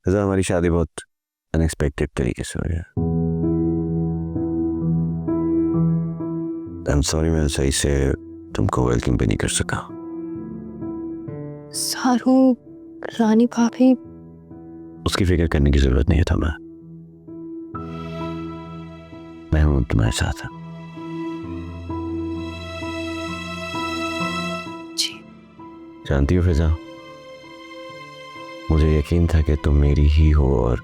फिजा, हमारी शादी बहुत अनएक्सपेक्टेड तरीके से हो गया। आई एम सॉरी, मैं सही से तुमको वेलकम भी नहीं कर सका। सारू, रानी भाभी, उसकी फिक्र करने की जरूरत नहीं है था। मैं हूं तुम्हारे साथ। जी जानती हो फिजा, मुझे यकीन था कि तुम मेरी ही हो और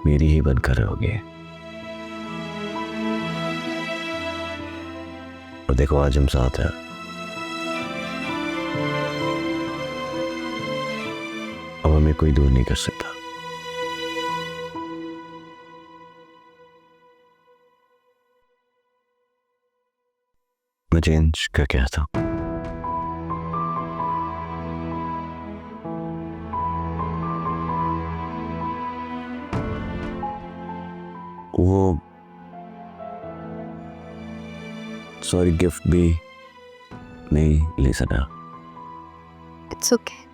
मेरी ही बनकर रहोगे। और देखो, आज हम साथ हैं। अब हमें कोई दूर नहीं कर सकता। मैं चेंज करके आता हूं। वो सॉरी गिफ्ट भी नहीं ले सका। It's okay.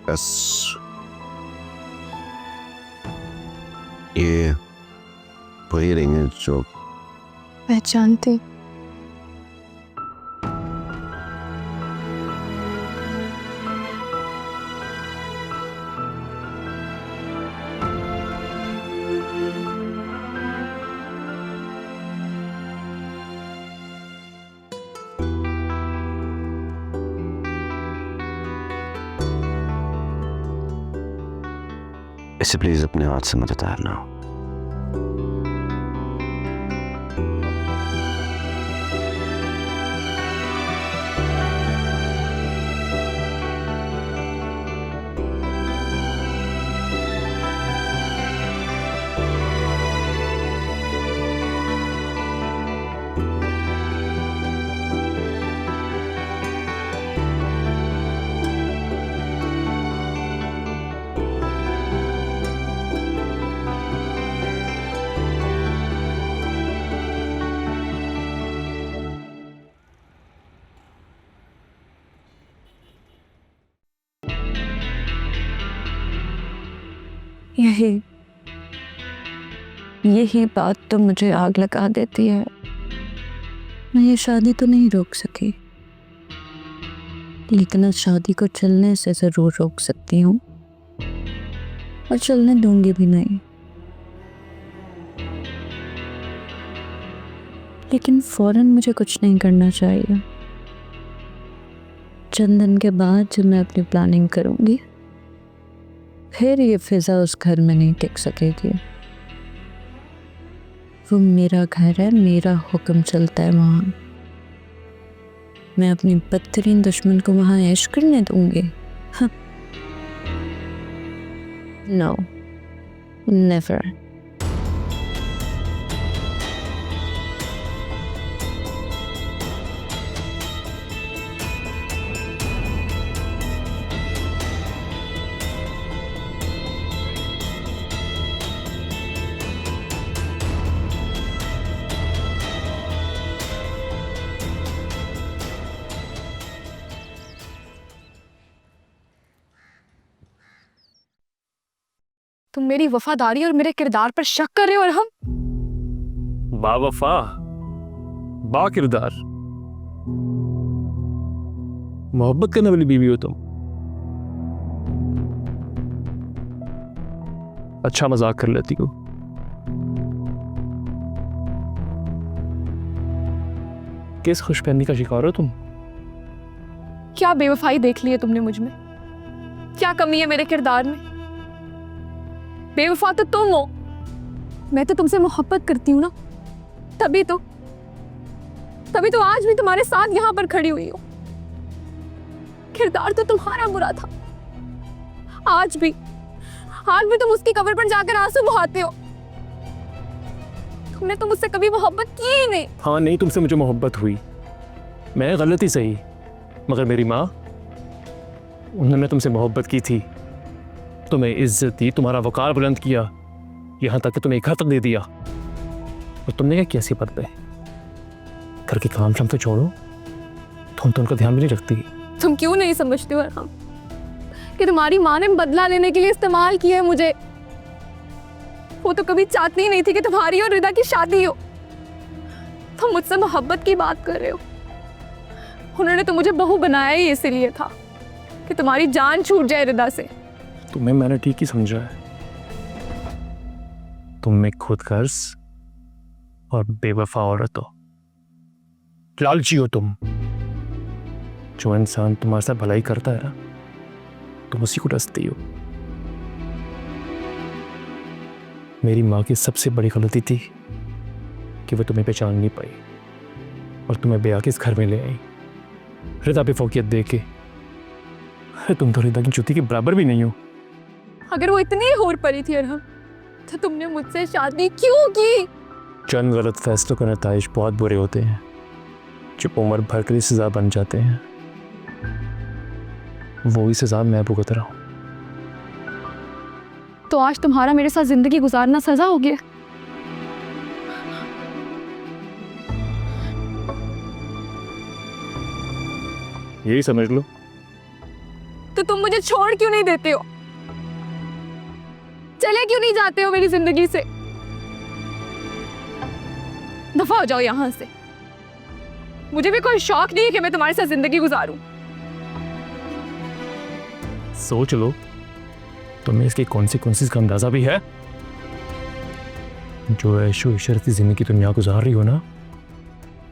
बस ये वही रिंग है जो पहचानते। इसे प्लीज अपने हाथ से मत उतारना। यही बात तो मुझे आग लगा देती है। मैं ये शादी तो नहीं रोक सकी, लेकिन इस शादी को चलने से जरूर रोक सकती हूँ, और चलने दूंगी भी नहीं। लेकिन फौरन मुझे कुछ नहीं करना चाहिए। चंद दिन के बाद जब मैं अपनी प्लानिंग करूंगी, फिर ये फिजा उस घर में नहीं टिक सकेगी। वो मेरा घर है, मेरा हुक्म चलता है वहां। मैं अपनी बदतरीन दुश्मन को वहां ऐश करने दूंगी? No, never. तुम मेरी वफादारी और मेरे किरदार पर शक कर रहे हो, और हम बावफा बा किरदार मोहब्बत करने वाली बीवी हो तुम। अच्छा मजाक कर लेती हो। किस खुशफहमी का शिकार हो तुम? क्या बेवफाई देख ली है तुमने मुझ में? क्या कमी है मेरे किरदार में? बेवफा तो तुम हो। मैं तो तुमसे मोहब्बत करती हूँ ना, तभी तो आज भी तुम्हारे साथ यहाँ पर खड़ी हुई हूँ। किरदार तो तुम्हारा बुरा था। आज आज भी तुम उसकी कब्र पर जाकर आंसू बहाते हो। तुमने तो मुझसे कभी मोहब्बत की ही नहीं। हाँ नहीं, तुमसे मुझे मोहब्बत हुई, मैं गलती सही, मगर मेरी माँ, उन्होंने तुमसे मोहब्बत की थी, तुम्हें इज्जत दी, तुम्हारा वकार बुलंद किया, यहाँ तक कि तुम्हें एक खत दे दिया। और तुमने क्या किया सिपत पे? घर के काम शाम तो छोड़ो, तुम तो उनका ध्यान भी नहीं रखती। तुम क्यों नहीं समझते हो अरहम कि तुम्हारी माँ ने बदला लेने के लिए इस्तेमाल किया है मुझे। वो तो कभी चाहती ही नहीं थी कि तुम्हारी और रिदा की शादी हो। तुम मुझसे मोहब्बत की बात कर रहे हो। उन्होंने तो मुझे बहू बनाया ही इसीलिए था कि तुम्हारी जान छूट जाए रिदा से। तुम्हें मैंने ठीक ही समझा है। तुम में खुद गर्ज और बेवफा औरत हो, लालची हो तुम। जो इंसान तुम्हारे साथ भलाई करता है ना, तुम उसी को डसती हो। मेरी माँ की सबसे बड़ी गलती थी कि वो तुम्हें पहचान नहीं पाई और तुम्हें ब्याह के इस घर में ले आई, रिदा पे फोकियत दे के। तुम तो रिदा की जुती के बराबर भी नहीं हो। अगर वो इतनी होर परी थी अरहम, तो तुमने मुझसे शादी क्यों की? चंद गलत फैसलों का नताइज बहुत बुरे होते हैं जो उम्र भर के लिए सजा बन जाते हैं। वही सजा मैं भुगत रहा हूँ। तो आज तुम्हारा मेरे साथ जिंदगी गुजारना सजा हो गया। यही समझ लो। तो तुम मुझे छोड़ क्यों नहीं देते हो? चले क्यों नहीं जाते हो मेरी जिंदगी से? दफा हो जाओ यहां से। मुझे भी कोई शौक नहीं है कि मैं तुम्हारे साथ जिंदगी गुजारूं। सोच लो, तुम्हें इसकी कॉन्सिक्वेंसेस का अंदाजा भी है? जो ऐशो इशरती जिंदगी तुम यहाँ गुजार रही हो ना,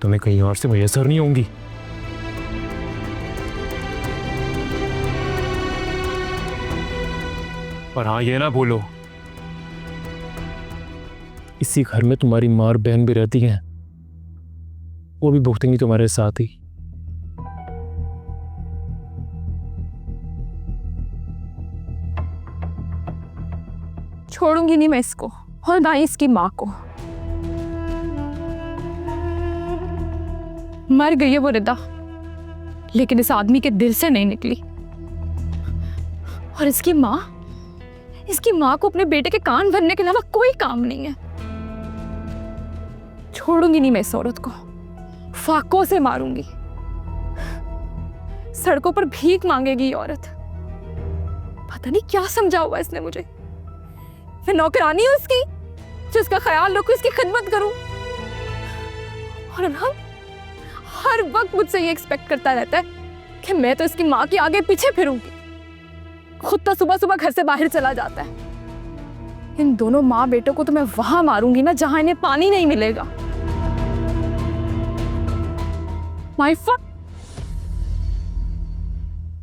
तुम्हें कहीं और से मुयसर नहीं होंगी। और हाँ, ये ना भूलो, इसी घर में तुम्हारी माँ और बहन भी रहती हैं, वो भी भुगतेंगी तुम्हारे साथ ही। छोड़ूंगी नहीं मैं इसको, और ना ही इसकी माँ को। मर गई है वो रिदा, लेकिन इस आदमी के दिल से नहीं निकली। और इसकी माँ को अपने बेटे के कान भरने के अलावा कोई काम नहीं है। छोड़ूंगी नहीं मैं इस औरत को, फाकों से मारूंगी। सड़कों पर भीख मांगेगी ये औरत। पता नहीं क्या समझा हुआ इसने मुझे। मैं नौकरानी हूं उसकी, जो उसका ख्याल रखूं, इसकी खिदमत करूं। और अनहम हर वक्त मुझसे ये एक्सपेक्ट करता रहता है कि मैं तो इसकी माँ के आगे पीछे फिरूंगी। खुद तो सुबह सुबह घर से बाहर चला जाता है। इन दोनों माँ बेटों को तो मैं वहां मारूंगी ना, जहां इन्हें पानी नहीं मिलेगा। My fuck